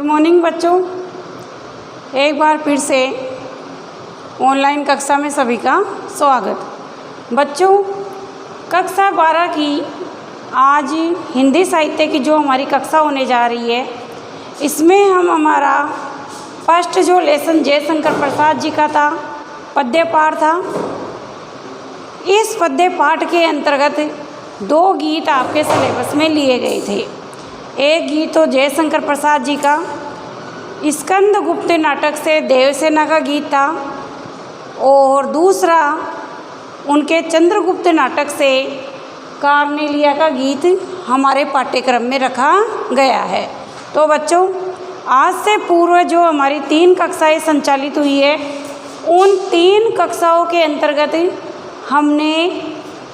Morning बच्चों, एक बार फिर से ऑनलाइन कक्षा में सभी का स्वागत। बच्चों, कक्षा 12 की आज हिंदी साहित्य की जो हमारी कक्षा होने जा रही है, इसमें हम हमारा फर्स्ट जो लेसन जयशंकर प्रसाद जी का था, पद्य पाठ था। इस पद्य पाठ के अंतर्गत 2 गीत आपके सिलेबस में लिए गए थे। एक गीत तो जयशंकर प्रसाद जी का स्कंदगुप्त नाटक से देवसेना का गीत था, और दूसरा उनके चंद्रगुप्त नाटक से कार्नेलिया का गीत हमारे पाठ्यक्रम में रखा गया है। तो बच्चों, आज से पूर्व जो हमारी 3 कक्षाएं संचालित हुई है, उन 3 कक्षाओं के अंतर्गत हमने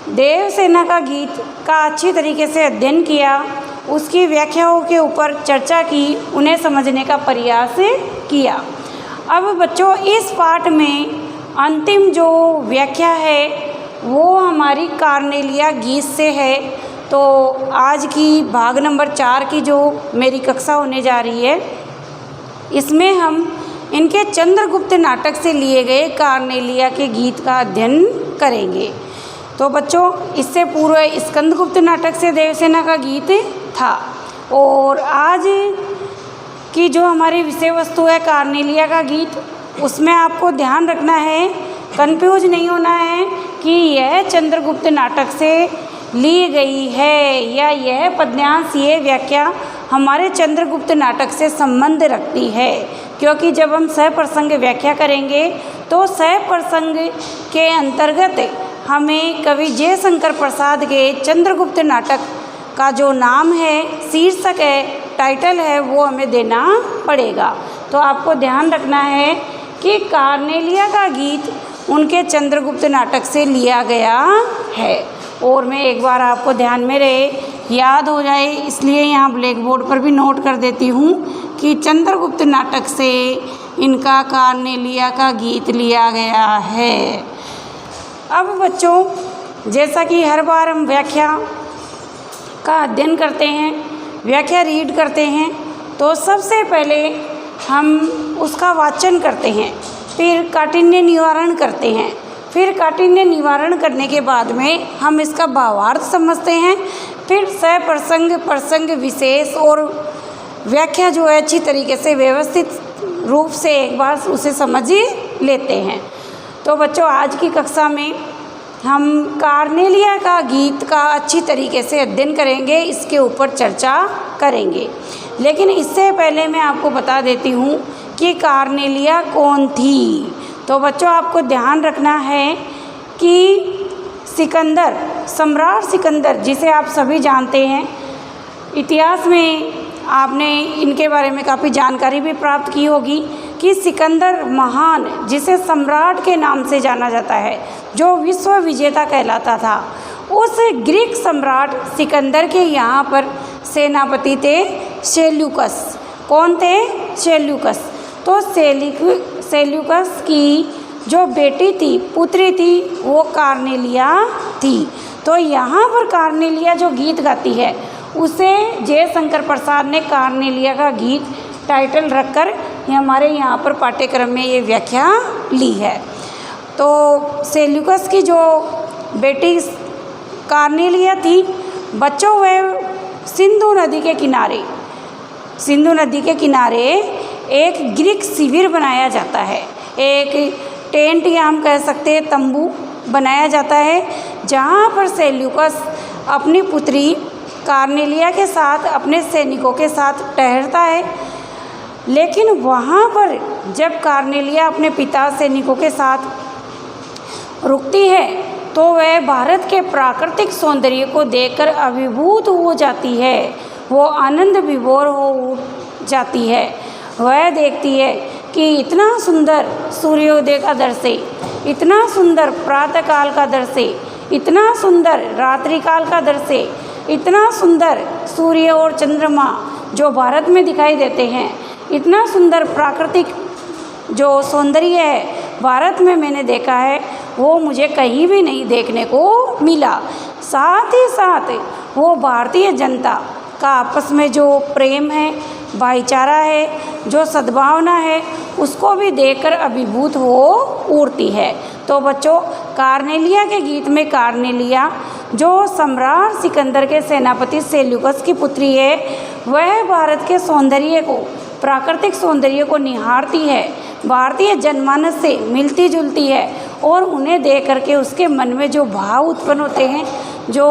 देवसेना का गीत का अच्छी तरीके से अध्ययन किया, उसकी व्याख्याओं के ऊपर चर्चा की, उन्हें समझने का प्रयास किया। अब बच्चों, इस पाठ में अंतिम जो व्याख्या है वो हमारी कार्नेलिया गीत से है। तो आज की भाग नंबर 4 की जो मेरी कक्षा होने जा रही है, इसमें हम इनके चंद्रगुप्त नाटक से लिए गए कार्नेलिया के गीत का अध्ययन करेंगे। तो बच्चों, इससे पूर्व स्कंदगुप्त नाटक से देवसेना का गीत था, और आज की जो हमारी विषय वस्तु है कार्नेलिया का गीत, उसमें आपको ध्यान रखना है, कंफ्यूज नहीं होना है कि यह चंद्रगुप्त नाटक से ली गई है या यह पद्यांश, ये व्याख्या हमारे चंद्रगुप्त नाटक से संबंध रखती है। क्योंकि जब हम सहप्रसंग व्याख्या करेंगे तो सहप्रसंग के अंतर्गत हमें कवि जयशंकर प्रसाद के चंद्रगुप्त नाटक का जो नाम है, शीर्षक है, टाइटल है, वो हमें देना पड़ेगा। तो आपको ध्यान रखना है कि कार्नेलिया का गीत उनके चंद्रगुप्त नाटक से लिया गया है। और मैं एक बार आपको ध्यान में रहे, याद हो जाए, इसलिए यहाँ ब्लैक बोर्ड पर भी नोट कर देती हूँ कि चंद्रगुप्त नाटक से इनका कार्नेलिया का गीत लिया गया है। अब बच्चों, जैसा कि हर बार हम व्याख्या का अध्ययन करते हैं, व्याख्या रीड करते हैं, तो सबसे पहले हम उसका वाचन करते हैं, फिर काठिन्य निवारण करते हैं, फिर काठिन्य निवारण करने के बाद में हम इसका भावार्थ समझते हैं, फिर सप्रसंग, प्रसंग, विशेष और व्याख्या जो है अच्छी तरीके से व्यवस्थित रूप से एक बार उसे समझ लेते हैं। तो बच्चों, आज की कक्षा में हम कार्नेलिया का गीत का अच्छी तरीके से अध्ययन करेंगे, इसके ऊपर चर्चा करेंगे। लेकिन इससे पहले मैं आपको बता देती हूँ कि कार्नेलिया कौन थी। तो बच्चों, आपको ध्यान रखना है कि सिकंदर, सम्राट सिकंदर, जिसे आप सभी जानते हैं, इतिहास में आपने इनके बारे में काफ़ी जानकारी भी प्राप्त की होगी कि सिकंदर महान, जिसे सम्राट के नाम से जाना जाता है, जो विश्व विजेता कहलाता था, उस ग्रीक सम्राट सिकंदर के यहाँ पर सेनापति थे सेल्यूकस। कौन थे? सेल्यूकस। तो सेल्यूकस की जो बेटी थी, पुत्री थी, वो कार्नेलिया थी। तो यहाँ पर कार्नेलिया जो गीत गाती है, उसे जयशंकर प्रसाद ने कार्नेलिया का गीत टाइटल रखकर हमारे यहाँ पर पाठ्यक्रम में ये व्याख्या ली है। तो सेल्यूकस की जो बेटी कार्नेलिया थी, बच्चों, वह सिंधु नदी के किनारे एक ग्रीक शिविर बनाया जाता है, एक टेंट या हम कह सकते हैं तंबू बनाया जाता है, जहाँ पर सेल्यूकस अपनी पुत्री कार्नेलिया के साथ, अपने सैनिकों के साथ ठहरता है। लेकिन वहाँ पर जब कार्नेलिया अपने पिता सैनिकों के साथ रुकती है, तो वह भारत के प्राकृतिक सौंदर्य को देखकर अभिभूत हो जाती है, वो आनंद विभोर हो जाती है। वह देखती है कि इतना सुंदर सूर्योदय का दृश्य, इतना सुंदर प्रातःकाल का दृश्य, इतना सुंदर रात्रिकाल का दृश्य, इतना सुंदर सूर्य और चंद्रमा जो भारत में दिखाई देते हैं, इतना सुंदर प्राकृतिक जो सौंदर्य है भारत में मैंने देखा है, वो मुझे कहीं भी नहीं देखने को मिला। साथ ही साथ वो भारतीय जनता का आपस में जो प्रेम है, भाईचारा है, जो सद्भावना है, उसको भी देखकर अभिभूत हो उठती है। तो बच्चों, कार्नेलिया के गीत में कार्नेलिया जो सम्राट सिकंदर के सेनापति सेल्यूकस की पुत्री है, वह भारत के सौंदर्य को, प्राकृतिक सौंदर्य को निहारती है, भारतीय जनमानस से मिलती जुलती है और उन्हें देख करके उसके मन में जो भाव उत्पन्न होते हैं, जो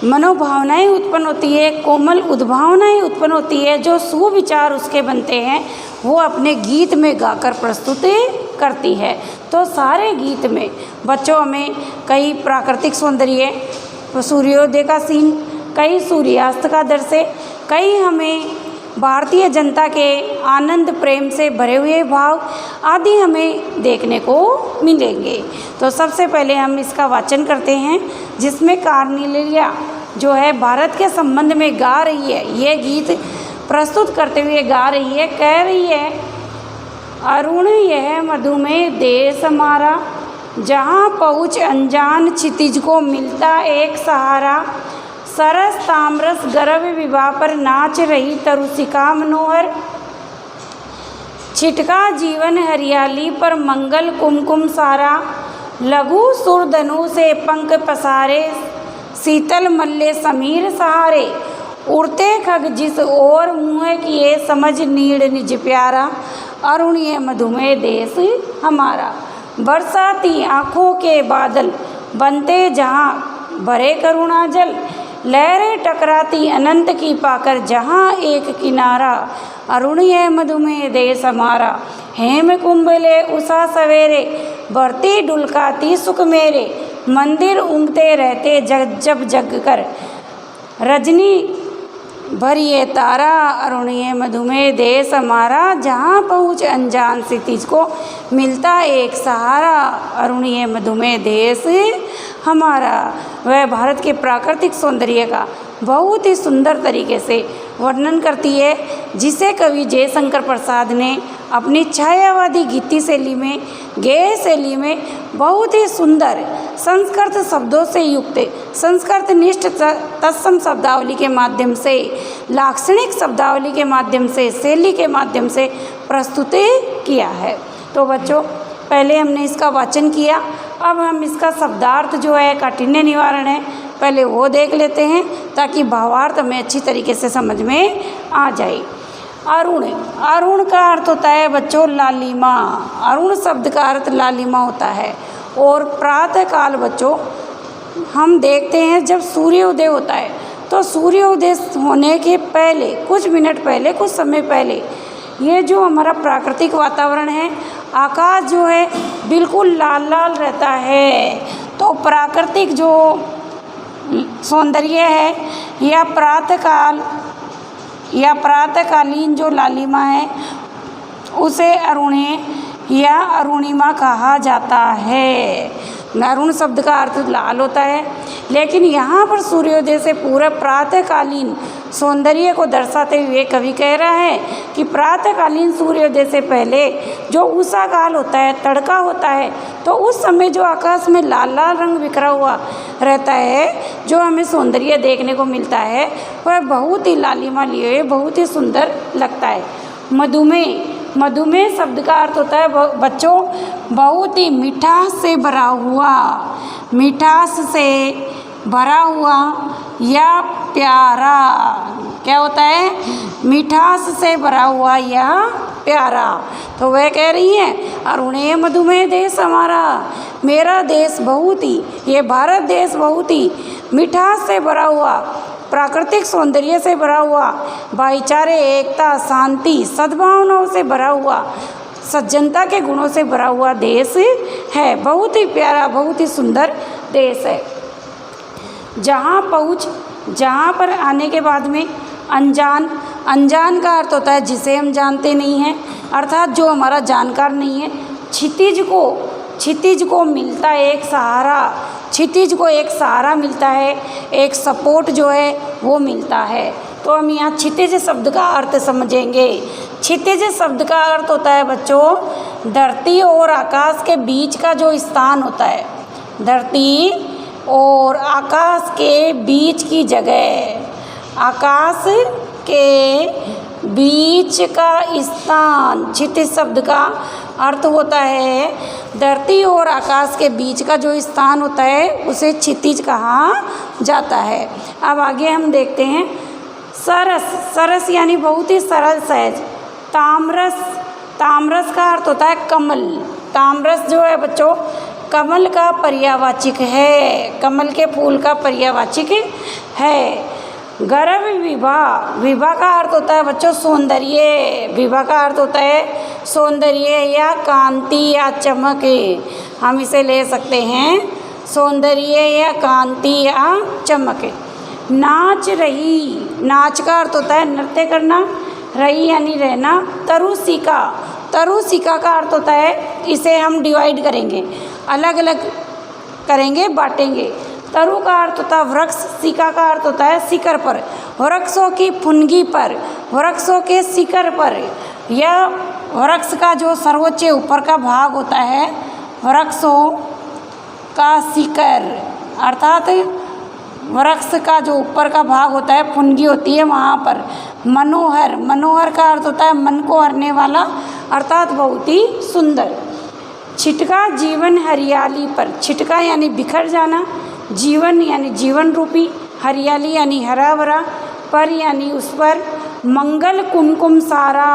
मनोभावनाएं उत्पन्न होती है, कोमल उद्भावनाएं उत्पन्न होती है, जो सुविचार उसके बनते हैं, वो अपने गीत में गाकर प्रस्तुत करती है। तो सारे गीत में बच्चों हमें कई प्राकृतिक सौंदर्य, सूर्योदय का सीन, कई सूर्यास्त का दृश्य, कई हमें भारतीय जनता के आनंद प्रेम से भरे हुए भाव आदि हमें देखने को मिलेंगे। तो सबसे पहले हम इसका वाचन करते हैं, जिसमें कार्नेलिया जो है भारत के संबंध में गा रही है, ये गीत प्रस्तुत करते हुए गा रही है, कह रही है, अरुण यह मधुमेह देश हमारा, जहाँ पहुँच अनजान क्षितिज को मिलता एक सहारा, सरस ताम्रस गर्भ विवाह पर नाच रही तरुशिका मनोहर, छिटका जीवन हरियाली पर मंगल कुमकुम सारा, लघु सुरधनु से पंख पसारे, शीतल मल्ले समीर सहारे, उड़ते खग जिस ओर मुँह किए समझ नीड़ निज प्यारा, अरुणीय मधुमेह देश हमारा। बरसाती आँखों के बादल बनते जहाँ भरे करुणा जल, लहरें टकराती अनंत की पाकर जहाँ एक किनारा, अरुणीय मधुमेह देश हमारा। हेम कुंभले उषा सवेरे, बढ़ती डुलकाती सुख मेरे, मंदिर उंगते रहते जग जब जग कर, रजनी भरिए तारा, अरुणीय मधुमेह देश हमारा, जहाँ पहुँच अनजान क्षितिज को मिलता एक सहारा, अरुणीय मधुमेह देश हमारा। वह भारत के प्राकृतिक सौंदर्य का बहुत ही सुंदर तरीके से वर्णन करती है, जिसे कवि जयशंकर प्रसाद ने अपनी छायावादी गीति शैली में, गेय शैली में बहुत ही सुंदर संस्कृत शब्दों से युक्त, संस्कृत निष्ठ तत्सम शब्दावली के माध्यम से, लाक्षणिक शब्दावली के माध्यम से, शैली के माध्यम से प्रस्तुत किया है। तो बच्चों, पहले हमने इसका वाचन किया, अब हम इसका शब्दार्थ जो है, काठिन्य निवारण है, पहले वो देख लेते हैं ताकि भावार्थ हमें अच्छी तरीके से समझ में आ जाए। अरुण, अरुण का अर्थ होता है बच्चों लालिमा। अरुण शब्द का अर्थ लालिमा होता है। और प्रातः काल बच्चों हम देखते हैं जब सूर्योदय होता है, तो सूर्योदय होने के पहले कुछ मिनट पहले, कुछ समय पहले, ये जो हमारा प्राकृतिक वातावरण है, आकाश जो है बिल्कुल लाल लाल रहता है। तो प्राकृतिक जो सौंदर्य है या प्रातःकालीन जो लालिमा है, उसे अरुणीय या अरुणिमा कहा जाता है। अरुण शब्द का अर्थ लाल होता है, लेकिन यहाँ पर सूर्योदय से पूरा प्रातःकालीन सौंदर्य को दर्शाते हुए कवि कह रहा है कि प्रातःकालीन सूर्योदय से पहले जो उषा काल होता है, तड़का होता है, तो उस समय जो आकाश में लाल लाल रंग बिखरा हुआ रहता है, जो हमें सौंदर्य देखने को मिलता है, वह बहुत ही लालिमा लिए हुए बहुत ही सुंदर लगता है। मधुमेह, मधुमेह शब्द का अर्थ होता है बच्चों बहुत ही मिठास से भरा हुआ, मिठास से भरा हुआ या प्यारा। क्या होता है? मिठास से भरा हुआ या प्यारा। तो वह कह रही है अरुणीय मधुमेह देश हमारा, मेरा देश बहुत ही, ये भारत देश बहुत ही मिठास से भरा हुआ, प्राकृतिक सौंदर्य से भरा हुआ, भाईचारे, एकता, शांति, सद्भावनाओं से भरा हुआ, सज्जनता के गुणों से भरा हुआ देश है। बहुत ही प्यारा, बहुत ही सुंदर देश है। जहाँ पर आने के बाद में अनजान, अनजान का अर्थ होता है जिसे हम जानते नहीं हैं, अर्थात जो हमारा जानकार नहीं है। क्षितिज को मिलता है एक सहारा, क्षितिज को एक सहारा मिलता है, एक सपोर्ट जो है वो मिलता है। तो हम यहाँ क्षितिज शब्द का अर्थ समझेंगे। क्षितिज शब्द का अर्थ होता है बच्चों धरती और आकाश के बीच का जो स्थान होता है, धरती और आकाश के बीच की जगह, आकाश के बीच का स्थान। क्षितिज शब्द का अर्थ होता है धरती और आकाश के बीच का जो स्थान होता है उसे क्षितिज कहा जाता है। अब आगे हम देखते हैं सरस। सरस यानी बहुत ही सरल सहज। तामरस। तामरस का अर्थ होता है कमल। तामरस जो है बच्चों कमल का पर्यायवाचक है, कमल के फूल का पर्यायवाचक है। गर्भ विभा। विभा का अर्थ होता है बच्चों सौंदर्य। विभा का अर्थ होता है सौंदर्य या कांति या चमक। हम इसे ले सकते हैं सौंदर्य या कांति या चमक। नाच रही। नाच का अर्थ होता है नृत्य करना। रही यानी रहना। तरुसिका। तरुसिका का अर्थ होता है, इसे हम डिवाइड करेंगे, अलग अलग करेंगे, बांटेंगे। तरु का अर्थ होता है वृक्ष। सिका का अर्थ होता है शिखर पर, वृक्षों की फुनगी पर, वृक्षों के शिखर पर। यह वृक्ष का जो सर्वोच्च ऊपर का भाग होता है वृक्षों का शिखर, अर्थात वृक्ष का जो ऊपर का भाग होता है फुनगी होती है वहाँ पर। मनोहर। मनोहर का अर्थ होता है मन को हरने वाला, अर्थात बहुत ही सुंदर। छिटका जीवन हरियाली पर। छिटका यानी बिखर जाना, जीवन यानी जीवन रूपी, हरियाली यानी हरा भरा, पर यानी उस पर। मंगल कुमकुम सारा।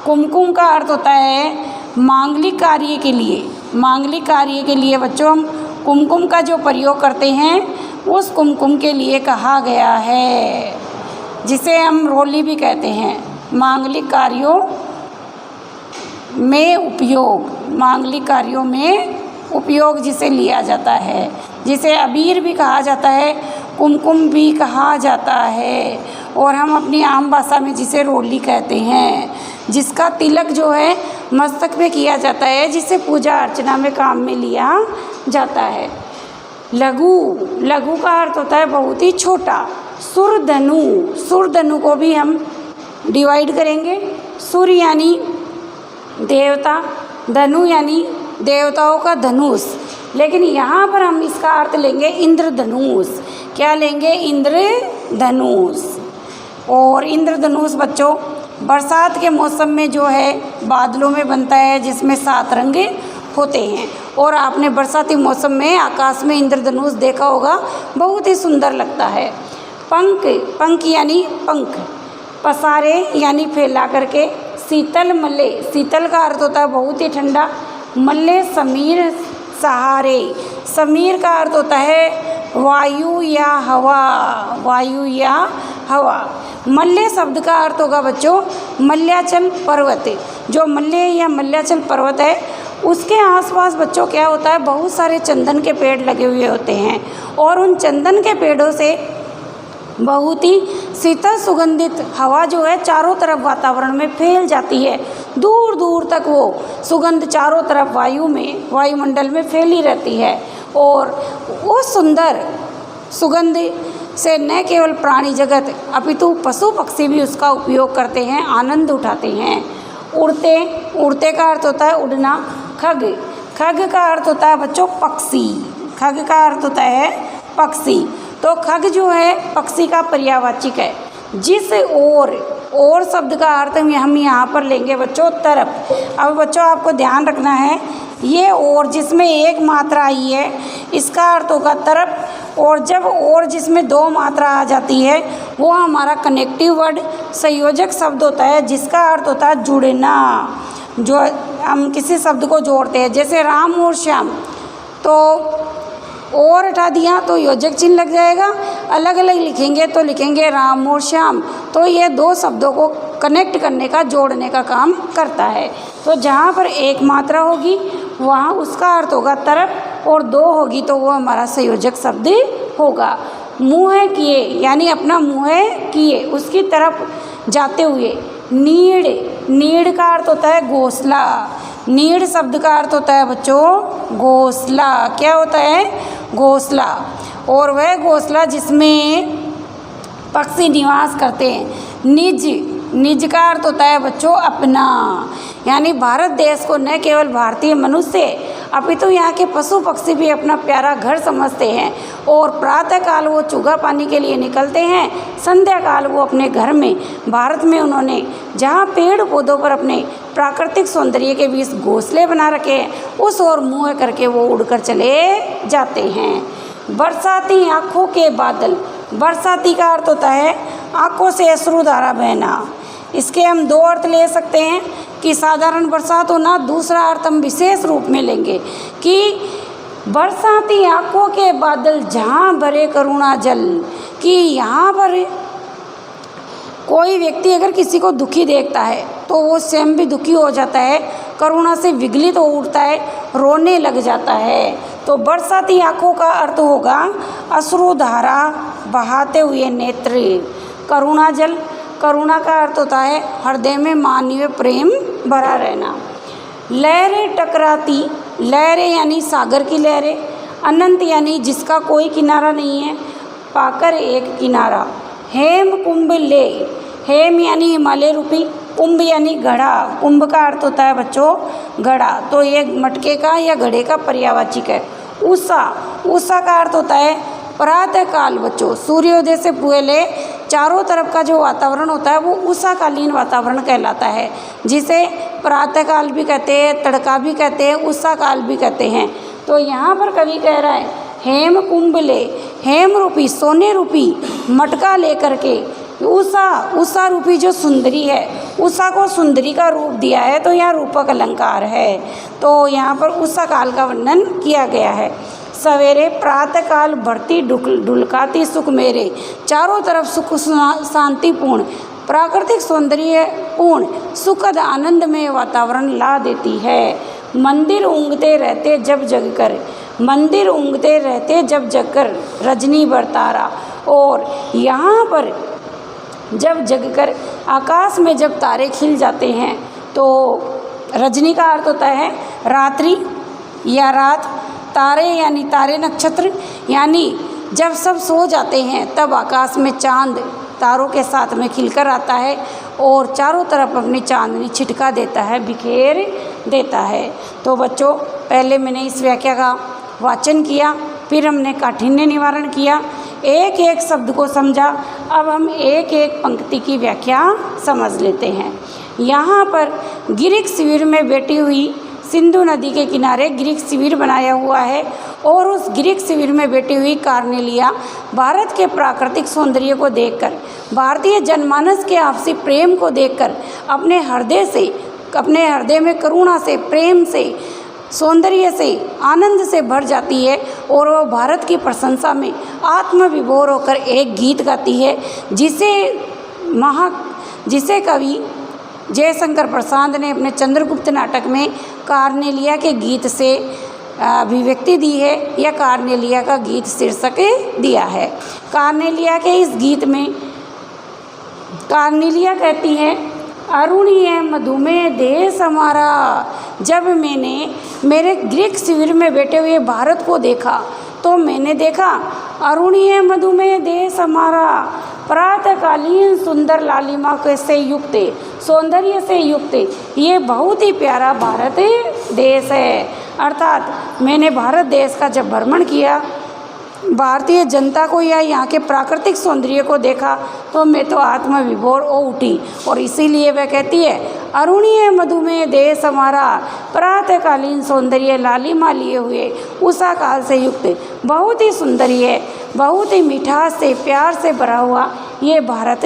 कुमकुम का अर्थ होता है मांगलिक कार्य के लिए। मांगलिक कार्य के लिए बच्चों हम कुमकुम का जो प्रयोग करते हैं उस कुमकुम के लिए कहा गया है, जिसे हम रोली भी कहते हैं। मांगलिक कार्यों में उपयोग, मांगलिक कार्यों में उपयोग जिसे लिया जाता है, जिसे अबीर भी कहा जाता है, कुमकुम भी कहा जाता है, और हम अपनी आम भाषा में जिसे रोली कहते हैं, जिसका तिलक जो है मस्तक पे किया जाता है, जिसे पूजा अर्चना में काम में लिया जाता है। लघु। लघु का अर्थ होता है बहुत ही छोटा। सुरधनु। सुरधनु को भी हम डिवाइड करेंगे। सुर यानी देवता, धनु यानी देवताओं का धनुष, लेकिन यहाँ पर हम इसका अर्थ लेंगे इंद्रधनुष। क्या लेंगे? इंद्रधनुष। और इंद्रधनुष बच्चों बरसात के मौसम में जो है बादलों में बनता है, जिसमें 7 रंग होते हैं, और आपने बरसाती मौसम में आकाश में इंद्रधनुष देखा होगा, बहुत ही सुंदर लगता है। पंख। पंख यानी पंख। पसारे यानी फैला करके। शीतल मल्ले। शीतल का अर्थ होता है बहुत ही ठंडा। मल्ले समीर सहारे। समीर का अर्थ होता है वायु या हवा। वायु या हवा। मल्ले शब्द का अर्थ होगा बच्चों मल्याचल पर्वत। जो मल्ले या मल्याचल पर्वत है उसके आसपास बच्चों क्या होता है, बहुत सारे चंदन के पेड़ लगे हुए होते हैं, और उन चंदन के पेड़ों से बहुत ही शीतल सुगंधित हवा जो है चारों तरफ वातावरण में फैल जाती है। दूर दूर तक वो सुगंध चारों तरफ वायु में, वायुमंडल में फैली रहती है, और उस सुंदर सुगंध से न केवल प्राणी जगत अपितु पशु पक्षी भी उसका उपयोग करते हैं, आनंद उठाते हैं। उड़ते। उड़ते का अर्थ होता है उड़ना। खग। खग का अर्थ होता है बच्चों पक्षी। खग का अर्थ होता है पक्षी। तो खग जो है पक्षी का पर्यायवाचक है। जिस और शब्द का अर्थ हम यहाँ पर लेंगे बच्चों तरफ। अब बच्चों आपको ध्यान रखना है, ये और जिसमें एक मात्रा आई है इसका अर्थ होगा तरफ, और जब और जिसमें 2 मात्रा आ जाती है वो हमारा कनेक्टिव वर्ड संयोजक शब्द होता है, जिसका अर्थ होता है जुड़ना। जो हम किसी शब्द को जोड़ते हैं, जैसे राम और श्याम, तो और हटा दिया तो योजक चिन्ह लग जाएगा, अलग अलग लिखेंगे तो लिखेंगे राम और श्याम, तो ये 2 शब्दों को कनेक्ट करने का, जोड़ने का काम करता है। तो जहाँ पर एक मात्रा होगी वहाँ उसका अर्थ होगा तरफ, और 2 होगी तो वो हमारा संयोजक शब्द होगा। मुँह किए यानी अपना मुँह किए, उसकी तरफ जाते हुए। नीड़। नीड़ का अर्थ होता है घोंसला। नीड़ शब्द का अर्थ होता है बच्चों घोंसला। क्या होता है? घोंसला। और वह घोंसला जिसमें पक्षी निवास करते हैं। निज। निज का अर्थ होता है बच्चों अपना, यानी भारत देश को न केवल भारतीय मनुष्य अपितु यहाँ के पशु पक्षी भी अपना प्यारा घर समझते हैं और प्रातःकाल वो चूगा पानी के लिए निकलते हैं, संध्या काल वो अपने घर में, भारत में उन्होंने जहाँ पेड़ पौधों पर अपने प्राकृतिक सौंदर्य के बीच घोंसले बना रखे हैं उस ओर मुँह करके वो उड़कर चले जाते हैं। बरसाती आँखों के बादल, बरसाती का अर्थ होता है आँखों से अश्रुधारा बहना। इसके हम दो अर्थ ले सकते हैं कि साधारण बरसात होना, दूसरा अर्थ हम विशेष रूप में लेंगे कि बरसाती आँखों के बादल जहाँ भरे करुणा जल, कि यहाँ पर कोई व्यक्ति अगर किसी को दुखी देखता है तो वो स्वयं भी दुखी हो जाता है, करुणा से विगलित हो उठता है, रोने लग जाता है। तो बरसाती आँखों का अर्थ होगा अश्रुधारा बहाते हुए नेत्र। करुणा जल, करुणा का अर्थ होता है हृदय में मानवीय प्रेम भरा रहना। लहरें टकराती, लहरें यानी सागर की लहरें, अनंत यानी जिसका कोई किनारा नहीं है, पाकर एक किनारा। हेम कुंभ ले, हेम यानी हिमालय रूपी, कुंभ यानी घड़ा, कुंभ का अर्थ होता है बच्चों घड़ा, तो ये मटके का या घड़े का पर्यायवाची है। उषा, उषा का अर्थ होता है प्रातःकाल बच्चों, सूर्योदय से पहले चारों तरफ का जो वातावरण होता है वो उषाकालीन वातावरण कहलाता है, जिसे प्रातःकाल भी कहते हैं, तड़का भी कहते हैं, उषा काल भी कहते हैं। तो यहाँ पर कवि कह रहा है हेम कुंभ ले, हेम रूपी सोने रूपी मटका लेकर के उषा, उषा रूपी जो सुंदरी है, उषा को सुंदरी का रूप दिया है तो यहाँ रूपक अलंकार है। तो यहाँ पर उषा काल का वर्णन किया गया है। सवेरे प्रातःकाल बढ़ती ढुलकाती सुख मेरे, चारों तरफ सुख शांतिपूर्ण प्राकृतिक सौंदर्य पूर्ण सुखद आनंदमय वातावरण ला देती है। मंदिर ऊँघते रहते जब जगकर, मंदिर ऊँघते रहते जब जगकर रजनी बरतारा, और यहाँ पर जब जगकर आकाश में जब तारे खिल जाते हैं तो रजनी का अर्थ होता है रात्रि या रात, तारे यानी तारे नक्षत्र, यानी जब सब सो जाते हैं तब आकाश में चांद तारों के साथ में खिलकर आता है और चारों तरफ अपनी चांदनी छिटका देता है, बिखेर देता है। तो बच्चों पहले मैंने इस व्याख्या का वाचन किया, फिर हमने काठिन्य निवारण किया, एक एक शब्द को समझा। अब हम एक एक पंक्ति की व्याख्या समझ लेते हैं। यहाँ पर ग्रीक शिविर में बैठी हुई सिंधु नदी के किनारे ग्रीक शिविर बनाया हुआ है और उस ग्रीक शिविर में बैठी हुई कार्नेलिया भारत के प्राकृतिक सौंदर्य को देखकर, भारतीय जनमानस के आपसी प्रेम को देखकर अपने हृदय में करुणा से, प्रेम से, सौंदर्य से, आनंद से भर जाती है और वह भारत की प्रशंसा में आत्मविभोर होकर एक गीत गाती है जिसे कवि जयशंकर प्रसाद ने अपने चंद्रगुप्त नाटक में कार्नेलिया के गीत से अभिव्यक्ति दी है या कार्नेलिया का गीत शीर्षक दिया है। कार्नेलिया के इस गीत में कार्नेलिया कहती है अरुणीय मधुमेह देश हमारा। जब मैंने मेरे ग्रीक शिविर में बैठे हुए भारत को देखा तो मैंने देखा अरुणीय मधुमेह देश हमारा, प्रातःकालीन सुंदर लालिमा से युक्त, सौंदर्य से युक्त ये बहुत ही प्यारा भारत देश है। अर्थात मैंने भारत देश का जब भ्रमण किया, भारतीय जनता को या यहाँ के प्राकृतिक सौंदर्य को देखा तो मैं तो आत्मविभोर हो उठी और इसीलिए वह कहती है अरुणीय मधुमेह देश हमारा, प्रातःकालीन सौंदर्य लालिमा लिए हुए उषा काल से युक्त बहुत ही सुंदर, बहुत ही मिठास से, प्यार से भरा हुआ ये भारत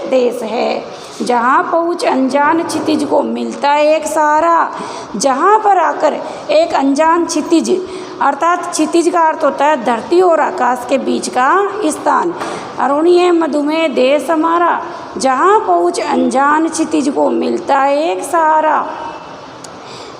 देश है। जहाँ पहुँच अनजान क्षितिज को मिलता है एक सहारा, जहाँ पर आकर एक अनजान क्षितिज, अर्थात क्षितिज का अर्थ होता है धरती और आकाश के बीच का स्थान। अरुणीय मधुमेह देश हमारा, जहाँ पहुँच अनजान क्षितिज को मिलता है एक सहारा,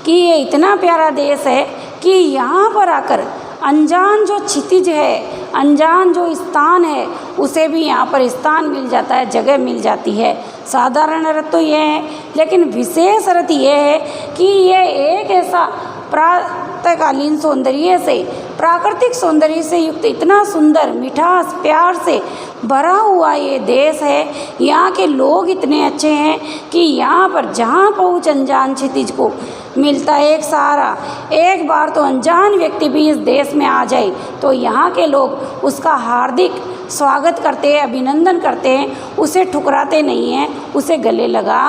कि ये इतना प्यारा देश है कि यहाँ पर आकर अनजान जो क्षितिज है, अनजान जो स्थान है, उसे भी यहाँ पर स्थान मिल जाता है, जगह मिल जाती है। साधारण अर्थ तो यह है, लेकिन विशेष अर्थ यह है कि यह एक ऐसा प्रातःकालीन सौंदर्य से, प्राकृतिक सौंदर्य से युक्त इतना सुंदर, मिठास, प्यार से भरा हुआ ये देश है। यहाँ के लोग इतने अच्छे हैं कि यहाँ पर जहाँ पहुँच अनजान क्षितिज को मिलता है एक सहारा। एक बार तो अनजान व्यक्ति भी इस देश में आ जाए तो यहाँ के लोग उसका हार्दिक स्वागत करते हैं, अभिनंदन करते हैं, उसे ठुकराते नहीं हैं, उसे गले लगा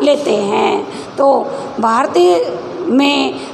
लेते हैं। तो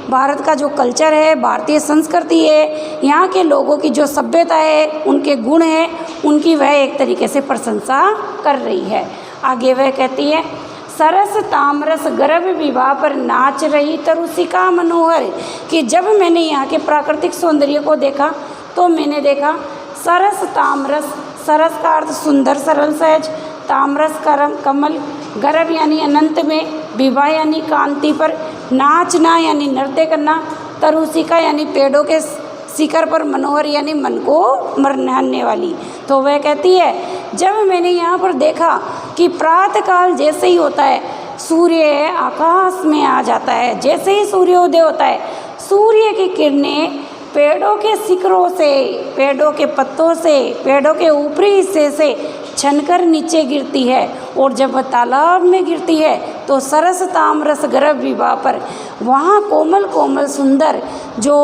भारत का जो कल्चर है, भारतीय संस्कृति है, यहाँ के लोगों की जो सभ्यता है, उनके गुण हैं, उनकी वह एक तरीके से प्रशंसा कर रही है। आगे वह कहती है, सरस तामरस गर्भ विवाह पर नाच रही तरुषिका मनोहर, कि जब मैंने यहाँ के प्राकृतिक सौंदर्य को देखा तो मैंने देखा सरस तामरस, सरस का अर्थ सुंदर सरल सहज, तामरस कमल, गर्भ यानी अनंत में, विवाह यानी कांति पर, नाचना यानी नृत्य करना, तरुषिका यानी पेड़ों के शिखर पर, मनोहर यानी मन को मरने वाली। तो वह कहती है, जब मैंने यहाँ पर देखा कि प्रातःकाल जैसे ही होता है सूर्य आकाश में आ जाता है, जैसे ही सूर्योदय होता है सूर्य की किरणें पेड़ों के शिखरों से, पेड़ों के पत्तों से, पेड़ों के ऊपरी हिस्से से छनकर नीचे गिरती है, और जब वह तालाब में गिरती है तो सरस तामरस गर्भ विवाह पर वहाँ कोमल कोमल सुंदर जो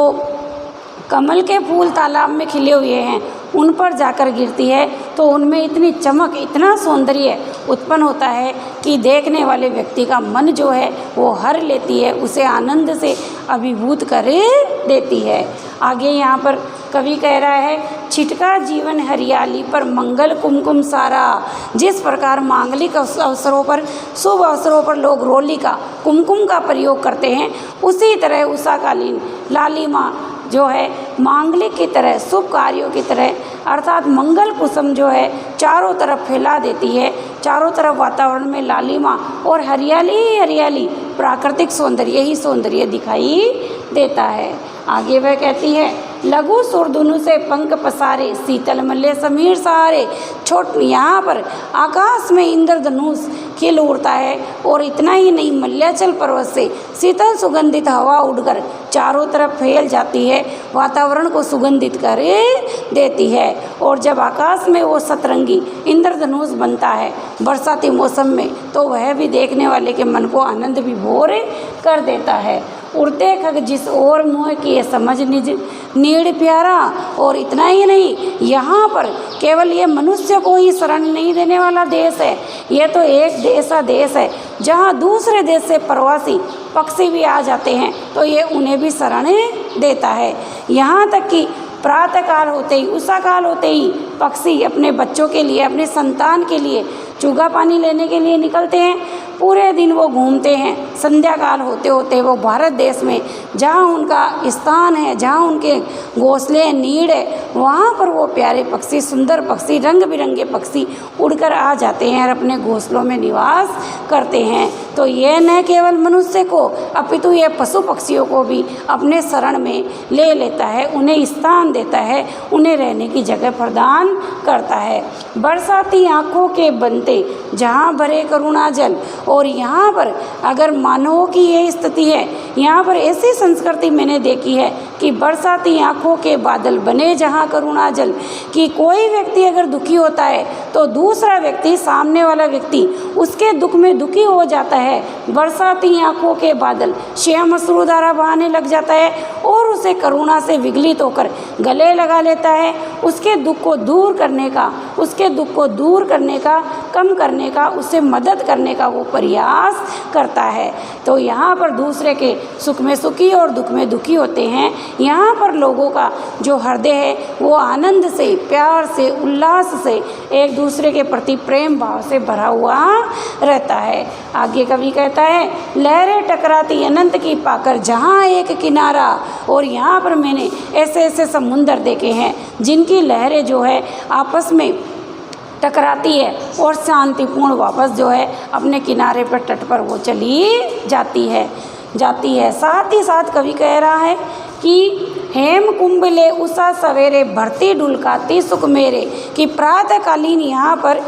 कमल के फूल तालाब में खिले हुए हैं उन पर जाकर गिरती है, तो उनमें इतनी चमक, इतना सौंदर्य उत्पन्न होता है कि देखने वाले व्यक्ति का मन जो है वो हर लेती है, उसे आनंद से अभिभूत कर देती है। आगे यहाँ पर कवि कह रहा है, छिटका जीवन हरियाली पर मंगल कुमकुम सारा। जिस प्रकार मांगलिक अवसरों पर, शुभ अवसरों पर लोग रोली का, कुमकुम का प्रयोग करते हैं, उसी तरह उषाकालीन लालिमा जो है मांगलिक की तरह, शुभ कार्यों की तरह, अर्थात मंगल कुसुम जो है चारों तरफ फैला देती है। चारों तरफ वातावरण में लालिमा और हरियाली ही हरियाली, प्राकृतिक सौंदर्य ही सौंदर्य दिखाई देता है। आगे वह कहती है, लघु सुरधुनु से पंख पसारे, शीतल मल्ले समीर सहारे। छोट यहाँ पर आकाश में इंद्रधनुष खिल उड़ता है, और इतना ही नहीं, मल्याचल पर्वत से शीतल सुगंधित हवा उड़कर चारों तरफ फैल जाती है, वातावरण को सुगंधित कर देती है। और जब आकाश में वो सतरंगी इंद्रधनुष बनता है बरसाती मौसम में, तो वह भी देखने वाले के मन को आनंद विभोर कर देता है। उड़ते खग जिस ओर मुँह किए समझ निज नीड़ प्यारा। और इतना ही नहीं, यहाँ पर केवल ये मनुष्य को ही शरण नहीं देने वाला देश है, ये तो एक ऐसा देश है जहाँ दूसरे देश से प्रवासी पक्षी भी आ जाते हैं तो ये उन्हें भी शरण देता है। यहाँ तक कि प्रातःकाल होते ही, उषाकाल होते ही पक्षी अपने बच्चों के लिए, अपने संतान के लिए चूगा पानी लेने के लिए निकलते हैं। पूरे दिन वो घूमते हैं, संध्या काल होते होते वो भारत देश में जहाँ उनका स्थान है, जहाँ उनके घोंसले हैं, नीड़ है, वहाँ पर वो प्यारे पक्षी, सुंदर पक्षी, रंग बिरंगे पक्षी उड़कर आ जाते हैं और अपने घोंसलों में निवास करते हैं। तो ये न केवल मनुष्य को अपितु ये पशु पक्षियों को भी अपने शरण में ले लेता है, उन्हें स्थान देता है, उन्हें रहने की जगह प्रदान करता है। बरसाती आँखों के बनते जहाँ भरे करुणा जल। और यहाँ पर अगर मानवों की ये स्थिति है, यहाँ पर ऐसी संस्कृति मैंने देखी है कि बरसाती आँखों के बादल बने जहाँ करुणा जल, कि कोई व्यक्ति अगर दुखी होता है तो दूसरा व्यक्ति, सामने वाला व्यक्ति उसके दुख में दुखी हो जाता है। बरसाती आँखों के बादल श्याम अश्रुधारा बहाने लग जाता है और उसे करुणा से विगलित होकर गले लगा लेता है। उसके दुख को दूर करने का, उसके दुख को दूर करने का, कम करने का, उससे मदद करने का वो प्रयास करता है। तो यहाँ पर दूसरे के सुख में सुखी और दुख में दुखी होते हैं। यहाँ पर लोगों का जो हृदय है वो आनंद से, प्यार से, उल्लास से, एक दूसरे के प्रति प्रेम भाव से भरा हुआ रहता है। आगे कवि कहता है, लहरें टकराती अनंत की पाकर जहाँ एक किनारा। और यहाँ पर मैंने ऐसे ऐसे समुंदर देखे हैं जिनकी लहरें जो है आपस में टकराती है और शांतिपूर्ण वापस जो है अपने किनारे पर, तट पर वो चली जाती है। साथ ही साथ कवि कह रहा है कि हेम कुंभले उषा सवेरे भरती डुलकाती सुख मेरे, कि प्रातःकालीन यहाँ पर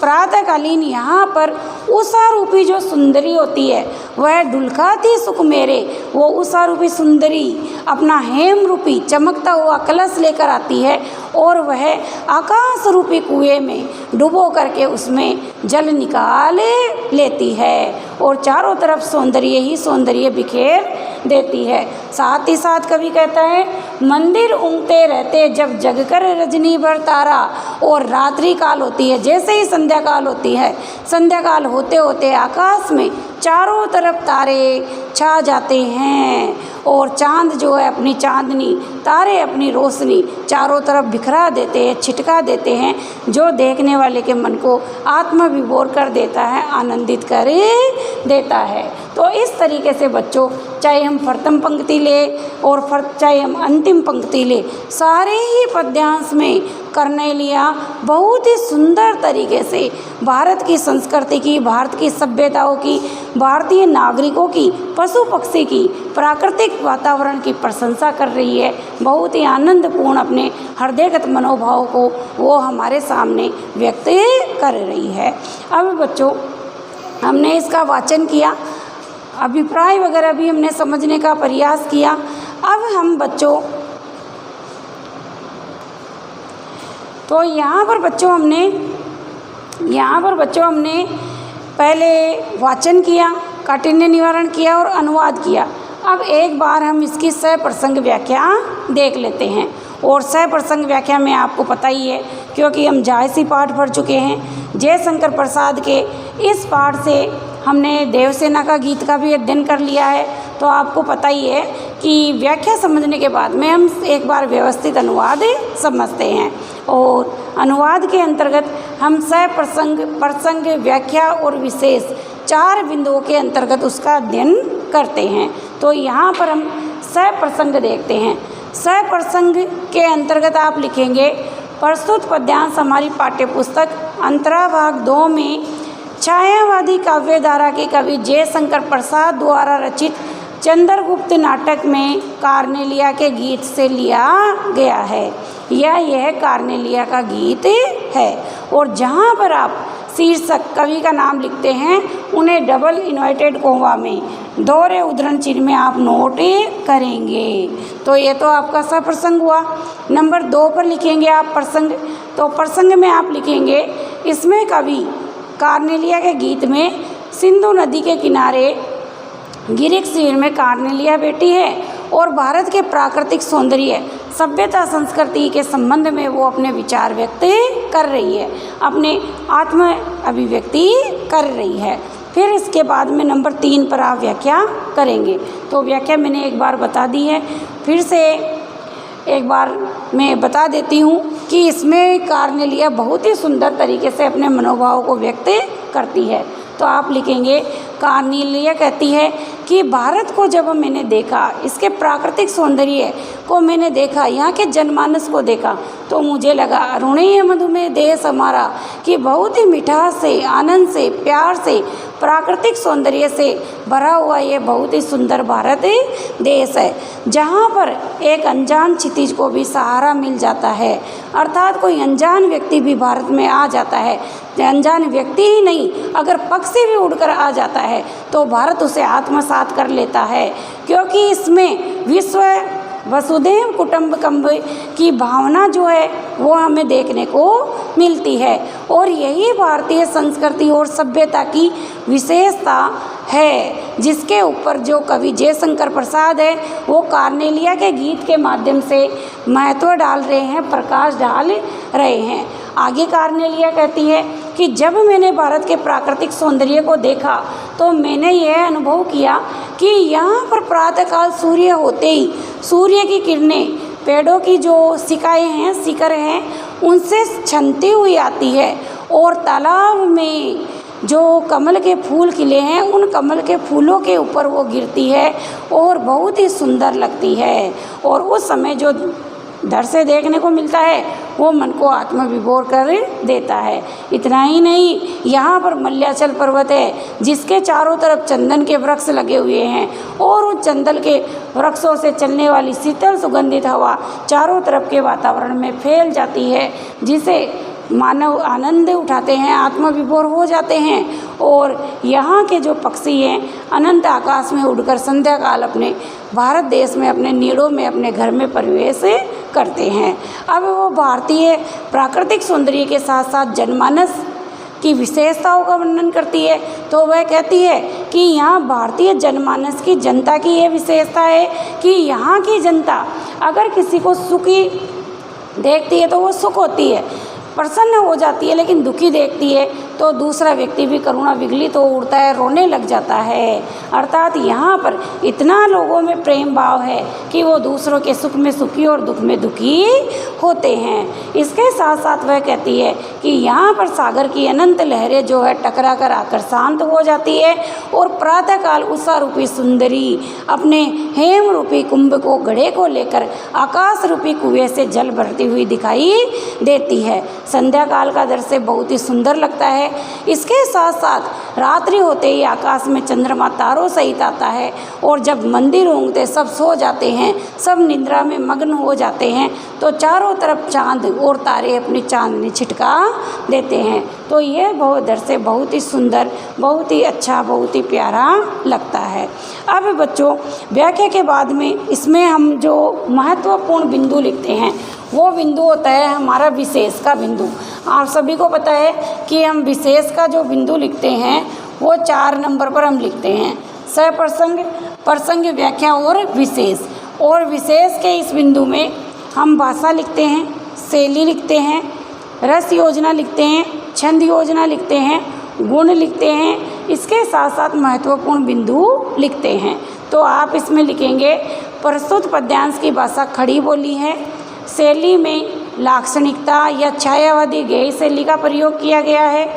प्रातःकालीन यहाँ पर उषा रूपी जो सुंदरी होती है वह ढुलकाती सुख मेरे, वो उषा रूपी सुंदरी अपना हेम रूपी चमकता हुआ कलश लेकर आती है और वह आकाश रूपी कुएं में डुबो करके उसमें जल निकाल लेती है और चारों तरफ सौंदर्य ही सौंदर्य बिखेर देती है। साथ ही साथ कवि कहता है, मंदिर उगते रहते जब जगकर रजनी भर तारा, और रात्रि काल होती है, जैसे ही संध्या काल होती है, संध्या काल होते होते आकाश में चारों तरफ तारे छा जाते हैं और चांद जो है अपनी चांदनी, तारे अपनी रोशनी चारों तरफ बिखरा देते हैं, छिटका देते हैं, जो देखने वाले के मन को आत्मविभोर कर देता है, आनंदित कर देता है। तो इस तरीके से बच्चों, चाहे हम प्रथम पंक्ति ले और चाहे हम अंतिम पंक्ति ले, सारे ही पद्यांश में कर्नेलिया बहुत ही सुंदर तरीके से भारत की संस्कृति की, भारत की सभ्यताओं की, भारतीय नागरिकों की, पशु पक्षी की, प्राकृतिक वातावरण की प्रशंसा कर रही है। बहुत ही आनंदपूर्ण अपने हृदयगत मनोभाव को वो हमारे सामने व्यक्त कर रही है। अब बच्चों, हमने इसका वाचन किया, अभिप्राय वगैरह भी हमने समझने का प्रयास किया। अब हम बच्चों, तो यहाँ पर बच्चों हमने पहले वाचन किया, काठिन्य निवारण किया और अनुवाद किया। अब एक बार हम इसकी सप्रसंग व्याख्या देख लेते हैं। और सप्रसंग व्याख्या में आपको पता ही है, क्योंकि हम जायसी पाठ पढ़ चुके हैं। जयशंकर प्रसाद के इस पाठ से हमने देवसेना का गीत का भी अध्ययन कर लिया है, तो आपको पता ही है कि व्याख्या समझने के बाद में हम एक बार व्यवस्थित अनुवाद समझते हैं। और अनुवाद के अंतर्गत हम सप्रसंग, प्रसंग, व्याख्या और विशेष 4 बिंदुओं के अंतर्गत उसका अध्ययन करते हैं। तो यहाँ पर हम सप्रसंग देखते हैं। सप्रसंग के अंतर्गत आप लिखेंगे, प्रस्तुत पद्यांश हमारी पाठ्यपुस्तक अंतरा भाग 2 में छायावादी काव्यधारा के कवि जयशंकर प्रसाद द्वारा रचित चंद्रगुप्त नाटक में कार्नेलिया के गीत से लिया गया है। यह कार्नेलिया का गीत है। और जहाँ पर आप शीर्षक कवि का नाम लिखते हैं, उन्हें डबल इन्वर्टेड कोमा में दोहरे उद्धरण चिन्ह में आप नोट करेंगे। तो ये तो आपका सप्रसंग हुआ। नंबर 2 पर लिखेंगे आप प्रसंग। तो प्रसंग में आप लिखेंगे, इसमें कवि कार्नेलिया के गीत में सिंधु नदी के किनारे गिरिक शिविर में कार्नेलिया बैठी है और भारत के प्राकृतिक सौंदर्य, सभ्यता, संस्कृति के संबंध में वो अपने विचार व्यक्त कर रही है, अपने आत्म अभिव्यक्ति कर रही है। फिर इसके बाद में नंबर 3 पर आप व्याख्या करेंगे। तो व्याख्या मैंने एक बार बता दी है, फिर से एक बार मैं बता देती हूँ कि इसमें कार्नेलिया बहुत ही सुंदर तरीके से अपने मनोभाव को व्यक्त करती है। तो आप लिखेंगे, कार्नेलिया कहती है कि भारत को जब मैंने देखा, इसके प्राकृतिक सौंदर्य को मैंने देखा, यहाँ के जनमानस को देखा, तो मुझे लगा अरुणीय मधुमेह देश हमारा, कि बहुत ही मिठास से, आनंद से, प्यार से, प्राकृतिक सौंदर्य से भरा हुआ ये बहुत ही सुंदर भारत देश है, जहाँ पर एक अनजान क्षितिज को भी सहारा मिल जाता है। अर्थात कोई अनजान व्यक्ति भी भारत में आ जाता है, अनजान व्यक्ति ही नहीं, अगर पक्षी भी उड़कर आ जाता है तो भारत उसे आत्मसात कर लेता है, क्योंकि इसमें विश्व वसुधैव कुटुम्बकम की भावना जो है वो हमें देखने को मिलती है। और यही भारतीय संस्कृति और सभ्यता की विशेषता है, जिसके ऊपर जो कवि जयशंकर प्रसाद है वो कार्नेलिया के गीत के माध्यम से महत्व डाल रहे हैं, प्रकाश डाल रहे हैं। आगे कार्नेलिया कहती है कि जब मैंने भारत के प्राकृतिक सौंदर्य को देखा तो मैंने यह अनुभव किया कि यहाँ पर प्रातःकाल सूर्य होते ही सूर्य की किरणें पेड़ों की जो शिकाएँ हैं, शिखर हैं, उनसे छनती हुई आती है और तालाब में जो कमल के फूल खिले हैं उन कमल के फूलों के ऊपर वो गिरती है और बहुत ही सुंदर लगती है। और उस समय जो दृश्य देखने को मिलता है वो मन को आत्मविभोर कर देता है। इतना ही नहीं, यहाँ पर मल्याचल पर्वत है जिसके चारों तरफ चंदन के वृक्ष लगे हुए हैं और उन चंदन के वृक्षों से चलने वाली शीतल सुगंधित हवा चारों तरफ के वातावरण में फैल जाती है, जिसे मानव आनंद उठाते हैं, आत्मविभोर हो जाते हैं। और यहाँ के जो पक्षी हैं अनंत आकाश में उड़कर संध्या काल अपने भारत देश में अपने नीड़ों में अपने घर में प्रवेश करते हैं। अब वो भारतीय प्राकृतिक सौंदर्य के साथ साथ जनमानस की विशेषताओं का वर्णन करती है। तो वह कहती है कि यहाँ भारतीय जनमानस की जनता की ये विशेषता है कि यहाँ की जनता अगर किसी को सुखी देखती है तो वो सुख होती है, प्रसन्न हो जाती है, लेकिन दुखी देखती है तो दूसरा व्यक्ति भी करुणा विगलित हो उठता है, रोने लग जाता है। अर्थात यहाँ पर इतना लोगों में प्रेम भाव है कि वो दूसरों के सुख में सुखी और दुख में दुखी होते हैं। इसके साथ साथ वह कहती है कि यहाँ पर सागर की अनंत लहरें जो है टकरा कर आकर शांत हो जाती है और प्रातःकाल उषा रूपी सुंदरी अपने हेम रूपी कुंभ को घड़े को लेकर आकाश रूपी कुएं से जल भरती हुई दिखाई देती है। संध्या काल का दृश्य बहुत ही सुंदर लगता है। इसके साथ साथ रात्रि होते ही आकाश में चंद्रमा तारों सहित आता है और जब मंदिर ऊँगते सब सो जाते हैं, सब निद्रा में मग्न हो जाते हैं, तो चारों तरफ चांद और तारे अपनी चांदनी छिटका देते हैं। तो ये दृश्य बहुत ही सुंदर, बहुत ही अच्छा, बहुत ही प्यारा लगता है। अब बच्चों व्याख्या के बाद में इसमें हम जो महत्वपूर्ण बिंदु लिखते हैं वो बिंदु होता है हमारा विशेष का बिंदु। आप सभी को पता है कि हम विशेष का जो बिंदु लिखते हैं वो 4 नंबर पर हम लिखते हैं, सप्रसंग, प्रसंग, व्याख्या और विशेष। और विशेष के इस बिंदु में हम भाषा लिखते हैं, शैली लिखते हैं, रस योजना लिखते हैं, छंद योजना लिखते हैं, गुण लिखते हैं, इसके साथ साथ महत्वपूर्ण बिंदु लिखते हैं। तो आप इसमें लिखेंगे प्रस्तुत पद्यांश की भाषा खड़ी बोली है, शैली में लाक्षणिकता या छायावादी गेय शैली का प्रयोग किया गया है।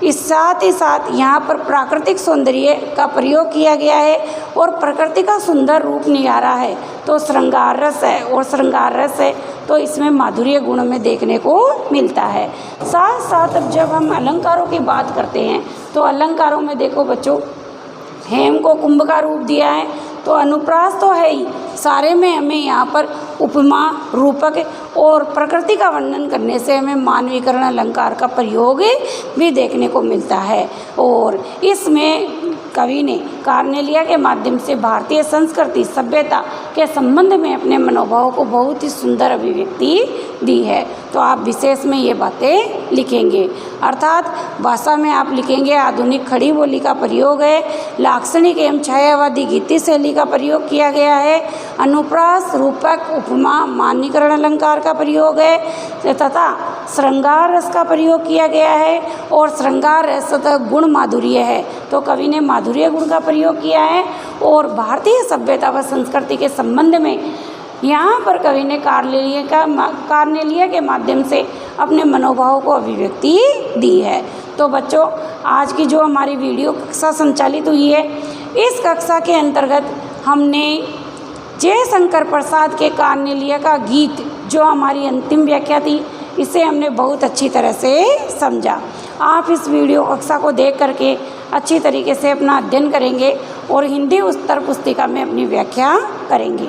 इस साथ ही साथ यहाँ पर प्राकृतिक सौंदर्य का प्रयोग किया गया है और प्रकृति का सुंदर रूप निहारा है तो श्रृंगार रस है, और श्रृंगार रस है तो इसमें माधुर्य गुण में देखने को मिलता है। साथ साथ अब जब हम अलंकारों की बात करते हैं तो अलंकारों में देखो बच्चों, हेम को कुंभ का रूप दिया है तो अनुप्रास तो है ही, सारे में हमें यहाँ पर उपमा, रूपक और प्रकृति का वर्णन करने से हमें मानवीकरण अलंकार का प्रयोग भी देखने को मिलता है। और इसमें कवि ने कार्नेलिया के माध्यम से भारतीय संस्कृति सभ्यता के संबंध में अपने मनोभाव को बहुत ही सुंदर अभिव्यक्ति दी है। तो आप विशेष में ये बातें लिखेंगे, अर्थात भाषा में आप लिखेंगे आधुनिक खड़ी बोली का प्रयोग है, लाक्षणिक एवं छायावादी गीति शैली का प्रयोग किया गया है, अनुप्रास, रूपक, उपमा, मानवीकरण अलंकार का प्रयोग है तथा श्रृंगार रस का प्रयोग किया गया है। और श्रृंगार रस तथा गुण माधुर्य है तो कवि ने माधुर्य गुण का प्रयोग किया है। और भारतीय सभ्यता व संस्कृति के संबंध में यहाँ पर कवि ने कार्नेलिया के माध्यम से अपने मनोभाव को अभिव्यक्ति दी है। तो बच्चों आज की जो हमारी वीडियो कक्षा संचालित हुई है, इस कक्षा के अंतर्गत हमने जयशंकर प्रसाद के कार्नेलिया का गीत जो हमारी अंतिम व्याख्या थी, इसे हमने बहुत अच्छी तरह से समझा। आप इस वीडियो कक्षा को देख करके अच्छी तरीके से अपना अध्ययन करेंगे और हिंदी उत्तर पुस्तिका में अपनी व्याख्या करेंगे।